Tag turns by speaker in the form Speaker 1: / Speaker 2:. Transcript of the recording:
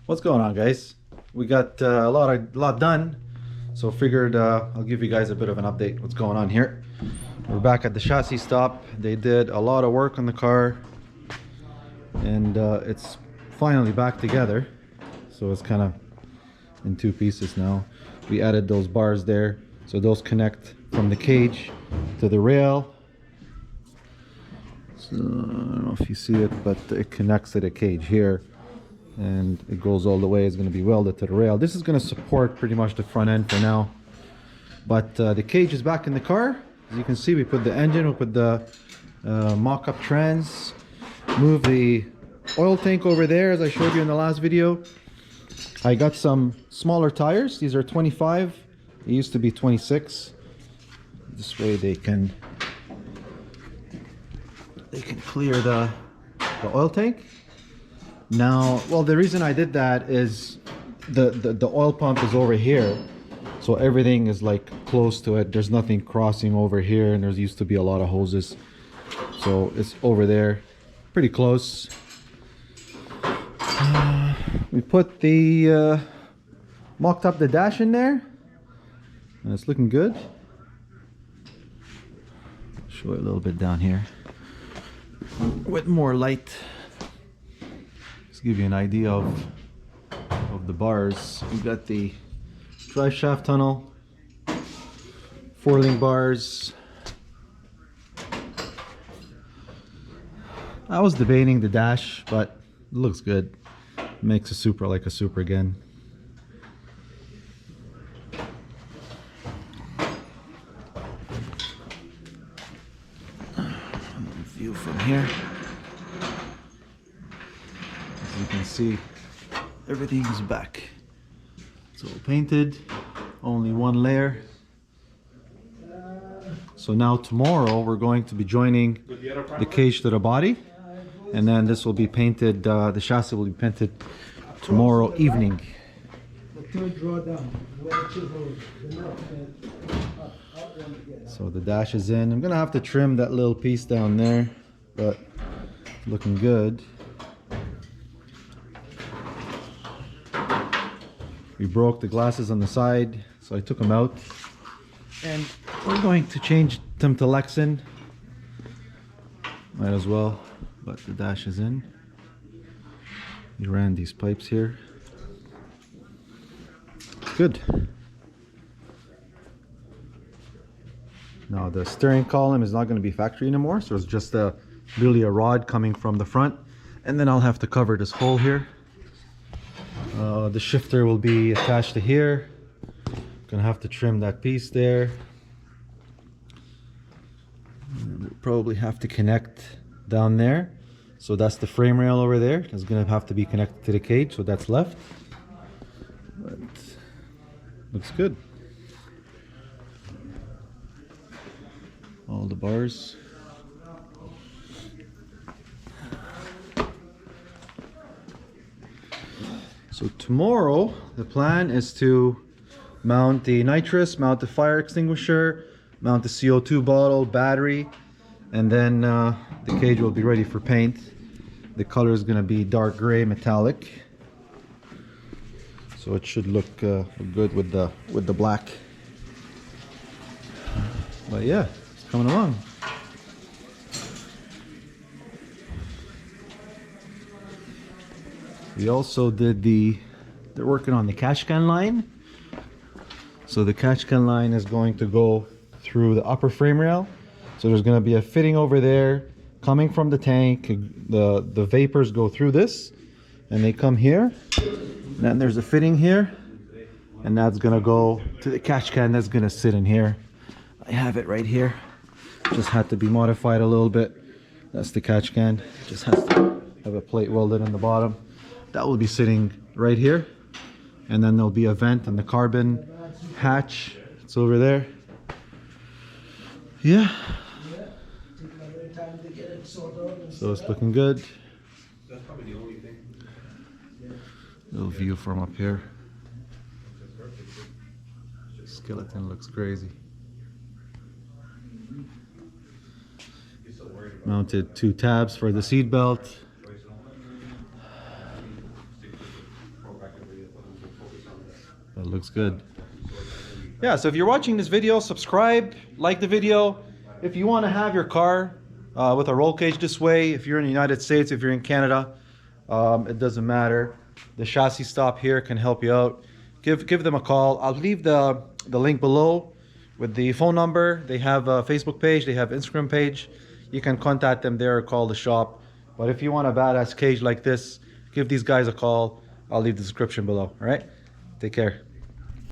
Speaker 1: What's going on, guys? We got a lot done, so figured I'll give you guys a bit of an update what's going on here. We're back at the chassis stop. They did a lot of work on the car, and it's finally back together. So it's kind of in two pieces now. We added those bars there, so those connect from the cage to the rail. So, I don't know if you see it, but it connects to the cage here, and it goes all the way. It's going to be welded to the rail. This is going to support pretty much the front end for now, but the cage is back in the car. As you can see, we put the engine, we put the mock-up trans, move the oil tank over there as I showed you in the last video. I got some smaller tires. These are 25. They used to be 26. This way they can clear the oil tank. Now, well, the reason I did that is the oil pump is over here, so everything is like close to it. There's nothing crossing over here, and there's used to be a lot of hoses, so it's over there, pretty close. We put the mocked up the dash in there, and it's looking good. Show it a little bit down here with more light. Just give you an idea of the bars. We've got the drive shaft tunnel, 4-link bars. I was debating the dash, but it looks good. It makes a Supra like a Supra again. View from here. As you can see, everything is back. It's all painted, only one layer. So now tomorrow we're going to be joining the cage to the body, and then this will be painted, the chassis will be painted tomorrow evening. So the dash is in. I'm gonna have to trim that little piece down there, but looking good. We broke the glasses on the side, so I took them out, and we're going to change them to Lexan. Might as well, but the dash is in. We ran these pipes here. Good. Now the steering column is not going to be factory anymore, so it's just really a rod coming from the front, and then I'll have to cover this hole here. The shifter will be attached to here. Gonna have to trim that piece there. And we'll probably have to connect down there. So that's the frame rail over there. It's gonna have to be connected to the cage, so that's left. But looks good. All the bars. So tomorrow the plan is to mount the nitrous, mount the fire extinguisher, mount the CO2 bottle, battery, and then the cage will be ready for paint. The color is going to be dark gray metallic, so it should look good with the black. But yeah, it's coming along. We also did they're working on the catch can line. So the catch can line is going to go through the upper frame rail. So there's going to be a fitting over there coming from the tank. The vapors go through this and they come here. And then there's a fitting here, and that's going to go to the catch can that's going to sit in here. I have it right here. Just had to be modified a little bit. That's the catch can. Just has to have a plate welded in the bottom. That will be sitting right here, and then there'll be a vent and the carbon hatch. It's over there. Yeah. So it's looking good. Little view from up here. Skeleton looks crazy. Mounted 2 tabs for the seat belt. That looks good. Yeah, so if you're watching this video, subscribe, like the video. If you want to have your car with a roll cage this way, if you're in the United States, if you're in Canada, it doesn't matter. The chassis stop here can help you out. Give them a call. I'll leave the link below with the phone number. They have a Facebook page, they have Instagram page. You can contact them there or call the shop. But if you want a badass cage like this, give these guys a call. I'll leave the description below. All right, take care.